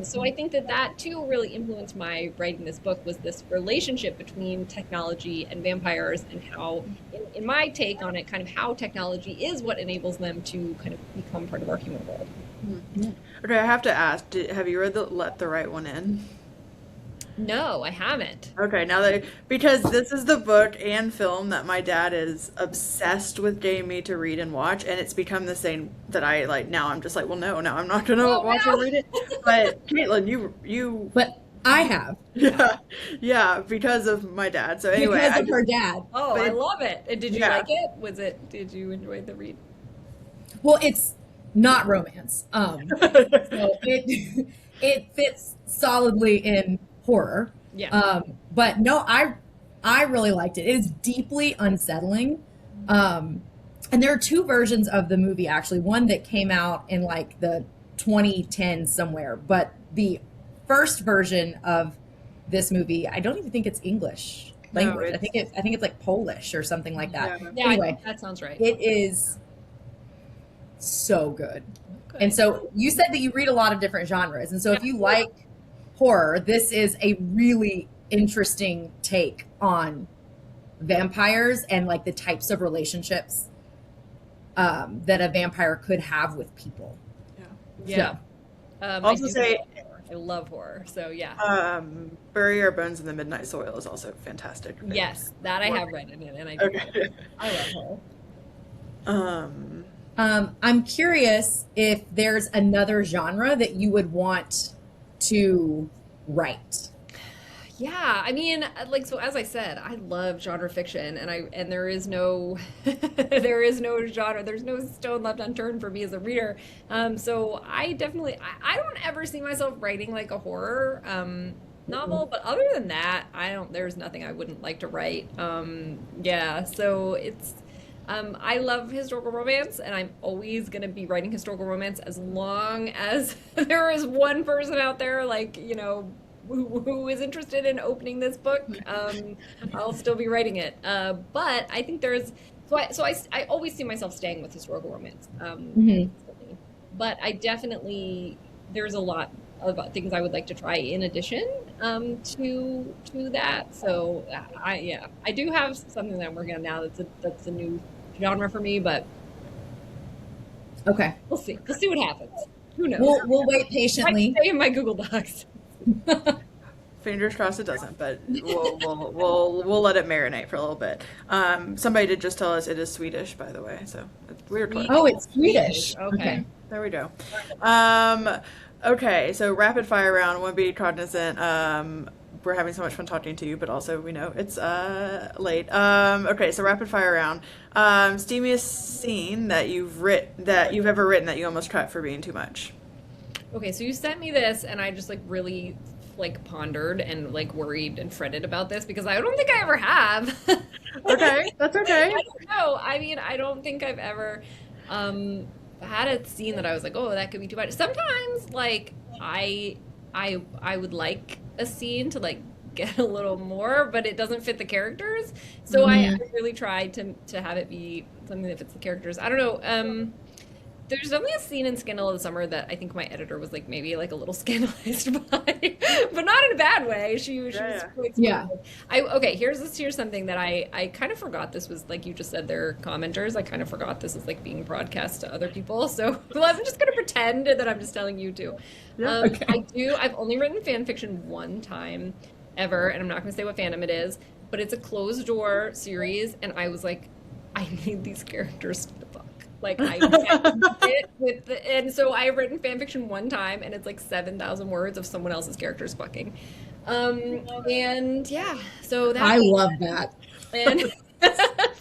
So I think that too really influenced my writing this book, was this relationship between technology and vampires, and how, in my take on it, kind of how technology is what enables them to kind of become part of our human world. Okay, I have to ask, have you read Let the Right One In? No, I haven't. Okay, because this is the book and film that my dad is obsessed with getting me to read and watch, and it's become the same that I like. Now I'm just like, well, no, I'm not gonna watch or read it. But Caitlin, you. But I have. Yeah, because of my dad. So anyway, because of her dad. Oh, I love it. And did you Yeah. like it? Did you enjoy the read? Well, it's not romance. So it fits solidly in horror. Yeah. But no, I really liked it. It is deeply unsettling. And there are two versions of the movie, actually. One that came out in like the 2010s somewhere, but the first version of this movie, I don't even think it's English language. No, I think it's like Polish or something like that. Yeah, Anyway, that sounds right. it is so good. Good. And so you said that you read a lot of different genres. And so if you like horror, this is a really interesting take on vampires and like the types of relationships that a vampire could have with people. Yeah. Also I love horror. So yeah. Bury Our Bones in the Midnight Soil is also fantastic. Yes, that I have read in it, and I do. Okay. I love horror. I'm curious if there's another genre that you would want to write. Yeah, I mean, like, so as I said, I love genre fiction, and there is no there is no genre, there's no stone left unturned for me as a reader. So I definitely I don't ever see myself writing like a horror novel, but other than that, there's nothing I wouldn't like to write. Yeah, so I love historical romance, and I'm always going to be writing historical romance as long as there is one person out there, like, who is interested in opening this book. I'll still be writing it. But I think I always see myself staying with historical romance. Mhm. But I definitely, there's a lot of things I would like to try in addition to that. So I do have something that I'm working on now that's a new genre for me, but Okay. we'll see. We'll see what happens. Who knows? We'll wait Might patiently. stay in my Google Docs. Fingers crossed it doesn't, but we'll let it marinate for a little bit. Somebody did just tell us it is Swedish, by the way, so it's weird. Oh, it's Swedish. Okay. There we go. Okay, so rapid fire round. Want to be cognizant. We're having so much fun talking to you, but also we know it's late. Okay, so rapid fire round. Steamiest scene that you've ever written that you almost cut for being too much. Okay, so you sent me this, and I just like really like pondered and like worried and fretted about this because I don't think I ever have. Okay, that's okay. I don't know. I mean, I don't think I've ever had a scene that I was like, oh, that could be too much. Sometimes, like, I would like a scene to like get a little more, but it doesn't fit the characters. So I really tried to have it be something that fits the characters. I don't know. There's only a scene in Scandal of the Summer that I think my editor was like maybe like a little scandalized by, but not in a bad way. She was quite smart. Okay, here's something that I kind of forgot. This was like you just said, they're commenters. I kind of forgot this is like being broadcast to other people. So well, I'm just gonna pretend that I'm just telling you two. Okay. I've only written fan fiction one time ever, and I'm not gonna say what fandom it is, but it's a closed door series, and I was like, I need these characters to fuck. Like I it with and so I've written fan fiction one time, and it's like 7,000 words of someone else's characters fucking. And yeah, so that I love that. And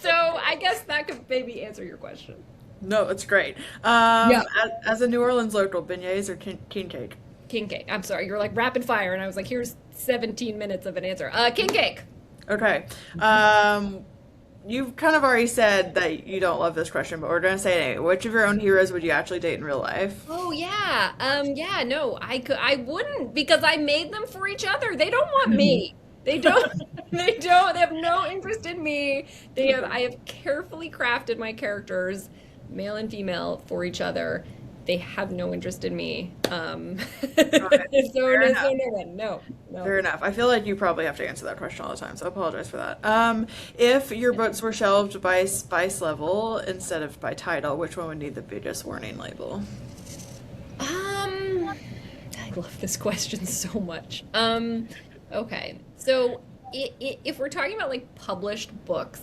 so I guess that could maybe answer your question. No, it's great. As a New Orleans local, beignets or king cake? King cake. I'm sorry, you're like rapid fire, and I was like, here's 17 minutes of an answer. King cake. Okay. You've kind of already said that you don't love this question, but we're going to say it anyway. Which of your own heroes would you actually date in real life? Oh, yeah. No, I wouldn't, because I made them for each other. They don't want me. They don't, they have no interest in me. I have carefully crafted my characters, male and female, for each other. They have no interest in me. No. Fair enough. I feel like you probably have to answer that question all the time, so I apologize for that. If your books were shelved by spice level instead of by title, which one would need the biggest warning label? I love this question so much. Okay, so if we're talking about like published books,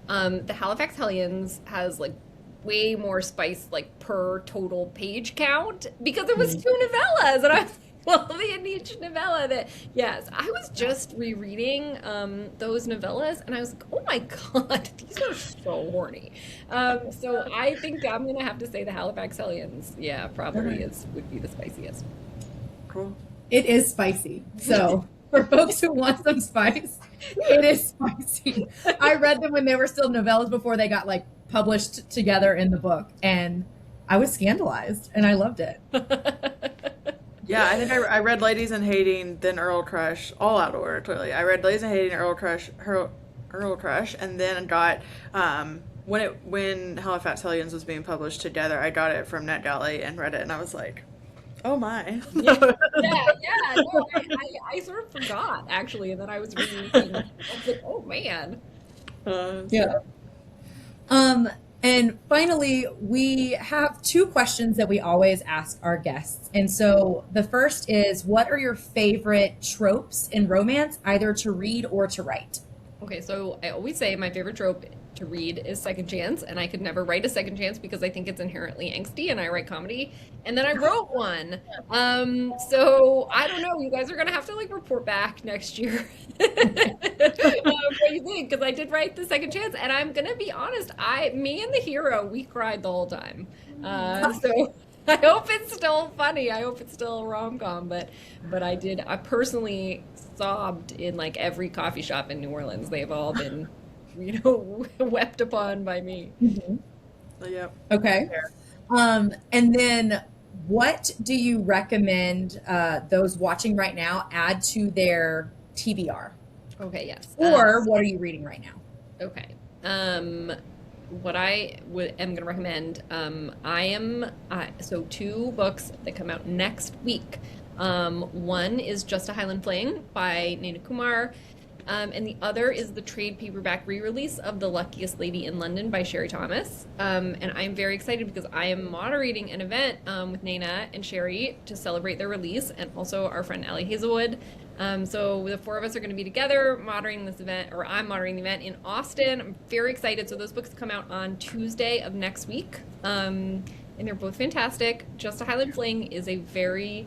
the Halifax Hellions has like way more spice like per total page count because it was 2 novellas, and I was like, well, the each novella I was just rereading those novellas, and I was like, oh my god, these are so horny. So I think I'm gonna have to say the Halifax Hellions, probably would be the spiciest. Cool. It is spicy. So for folks who want some spice, it is spicy. I read them when they were still novellas before they got like published together in the book, and I was scandalized, and I loved it. Yeah, I think I read Ladies in Hating, then Earl Crush, all out of order, clearly. I read Ladies in Hating, Earl Crush, and then got, when Halifax Hellions was being published together, I got it from NetGalley and read it, and I was like, oh my. No, I sort of forgot, actually, and then I was reading I was like, oh man. And finally, we have 2 questions that we always ask our guests. And so the first is, what are your favorite tropes in romance, either to read or to write? Okay, so I always say my favorite trope to read is second chance, and I could never write a second chance because I think it's inherently angsty, and I write comedy, and then I wrote one. So I don't know, you guys are gonna have to like report back next year what you think, because I did write the second chance, and I'm gonna be honest, me and the hero, we cried the whole time. So I hope it's still funny. I hope it's still a rom-com, but I personally sobbed in like every coffee shop in New Orleans. They've all been wept upon by me. Mhm. Yep. Okay. Fair. And then what do you recommend those watching right now add to their TBR? Okay, yes. Or what are you reading right now? Okay. What I am going to recommend, so two books that come out next week. One is Just a Highland Fling by Nina Kumar, and the other is the trade paperback re-release of The Luckiest Lady in London by Sherry Thomas. And I'm very excited because I am moderating an event with Nina and Sherry to celebrate their release, and also our friend Allie Hazelwood. So the four of us are going to be together moderating this event, or I'm moderating the event in Austin. I'm very excited. So those books come out on Tuesday of next week. And they're both fantastic. Just a Highland Fling is a very,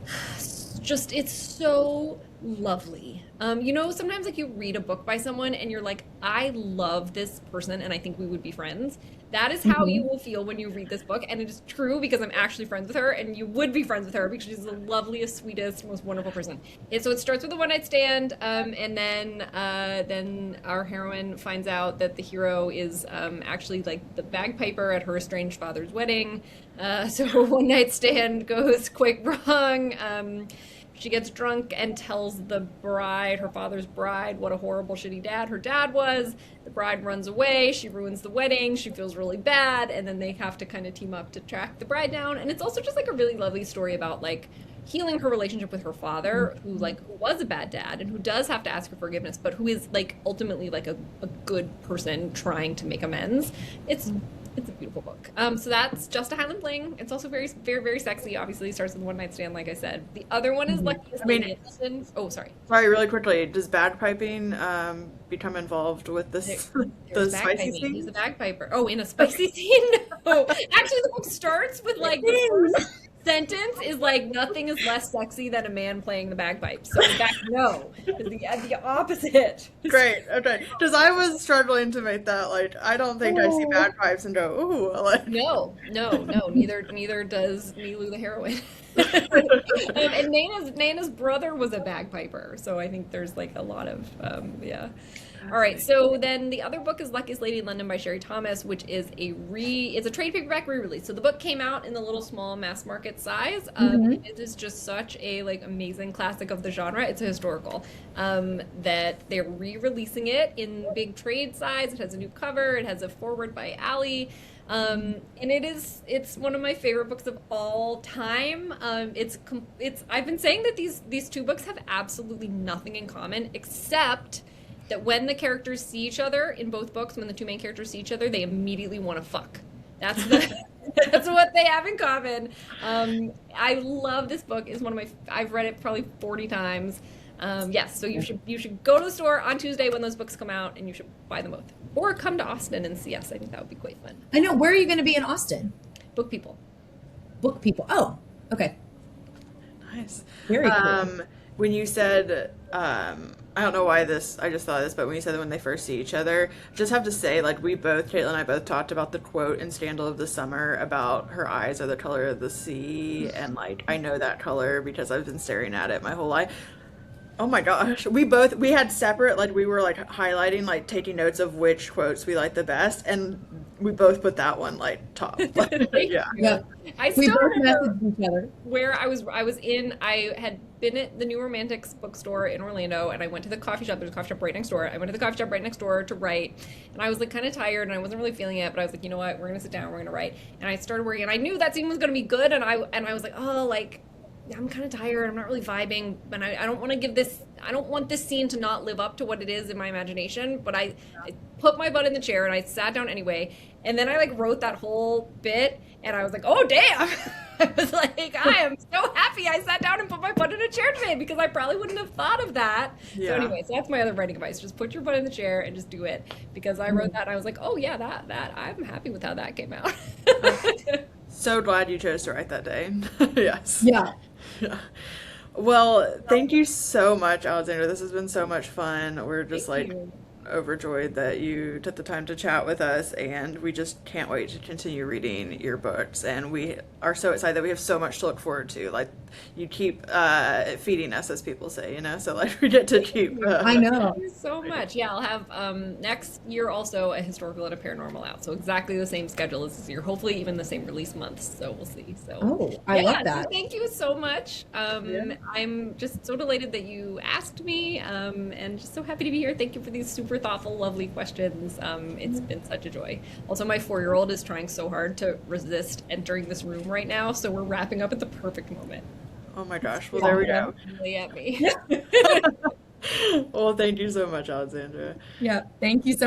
it's so lovely. Sometimes like you read a book by someone and you're like, I love this person and I think we would be friends. That is how you will feel when you read this book, and it is true because I'm actually friends with her, and you would be friends with her because she's the loveliest, sweetest, most wonderful person. And so it starts with a one-night stand, and then our heroine finds out that the hero is actually like the bagpiper at her estranged father's wedding. So one-night stand goes quite wrong. She gets drunk and tells the bride, her father's bride, what a horrible, shitty dad her dad was. The bride runs away. She ruins the wedding. She feels really bad. And then they have to kind of team up to track the bride down. And it's also just like a really lovely story about like healing her relationship with her father, who was a bad dad and who does have to ask for forgiveness, but who is like ultimately like a good person trying to make amends. It's a beautiful book. So that's Just a Highland Fling. It's also very, very, very sexy. Obviously, starts with one night stand, like I said. The other one is Luckiest Lady in London. Oh, sorry. Sorry, really quickly. Does bagpiping become involved with this the spicy scene? He's a bagpiper. Oh, in a spicy scene? No. Actually, the book starts with like the first sentence is like, nothing is less sexy than a man playing the bagpipes. So in fact, no, the opposite. Great. Okay. Because I was struggling to make that. Like, I don't think I see bagpipes and go, ooh. Like. No. Neither does Nilu the heroine. And Nana's brother was a bagpiper, so I think there's like a lot of yeah. All right, so then the other book is Luckiest Lady in London by Sherry Thomas, which is it's a trade paperback re-release. So the book came out in the little small mass market size. It is just such a like amazing classic of the genre. It's a historical that they're re-releasing it in big trade size. It has a new cover. It has a foreword by Allie. And it's one of my favorite books of all time. I've been saying that these two books have absolutely nothing in common except that when the characters see each other in both books, when the two main characters see each other, they immediately want to fuck. That's what they have in common. I love this book. It's I've read it probably 40 times. Yes, so you should go to the store on Tuesday when those books come out, and you should buy them both. Or come to Austin and see us. I think that would be quite fun. I know. Where are you going to be in Austin? Book People. Book People. Oh, okay. Nice. Very cool. When you said, I don't know why I just thought of this, but when you said that when they first see each other, just have to say, like, Caitlin and I both talked about the quote in Scandal of the Summer about her eyes are the color of the sea, and, like, I know that color because I've been staring at it my whole life. Oh my gosh. We had separate, like, we were, like, highlighting, like, taking notes of which quotes we liked the best, and we both put that one, like, top. Yeah. I We still both remember messaged each other. where I had been at the New Romantics bookstore in Orlando, and I went to the coffee shop. There's a coffee shop right next door. I went to the coffee shop right next door to write, and I was like kind of tired, and I wasn't really feeling it, but I was like, you know what, we're gonna sit down, we're gonna write. And I started working, and I knew that scene was gonna be good, and I was like, oh, like, I'm kind of tired, I'm not really vibing, and I don't want this scene to not live up to what it is in my imagination, but I put my butt in the chair and I sat down anyway, and then I like wrote that whole bit, and I was like, oh damn. I was like, I am so happy I sat down and put my butt in a chair today, because I probably wouldn't have thought of that. Yeah. So anyway, so that's my other writing advice, just put your butt in the chair and just do it, because I wrote that and I was like, oh yeah, that I'm happy with how that came out. So glad you chose to write that day. Yes. Yeah. Yeah. Well, thank you so much, Alexandra. This has been so much fun. We're just Thank like, you. overjoyed that you took the time to chat with us, and we just can't wait to continue reading your books. And we are so excited that we have so much to look forward to. Like, you keep feeding us, as people say, you know. So like we get to keep. I know. Thank you so much. Yeah, I'll have next year also a historical and a paranormal out. So exactly the same schedule as this year. Hopefully even the same release months. So we'll see. So Oh, I love so that. thank you so much. Yeah. I'm just so delighted that you asked me, and just so happy to be here. Thank you for these super thoughtful, lovely questions. It's been such a joy. Also, my 4-year-old is trying so hard to resist entering this room right now, so we're wrapping up at the perfect moment. Oh my gosh. Well, there we go. Really at me. Well, thank you so much, Alexandra. Yeah. Thank you so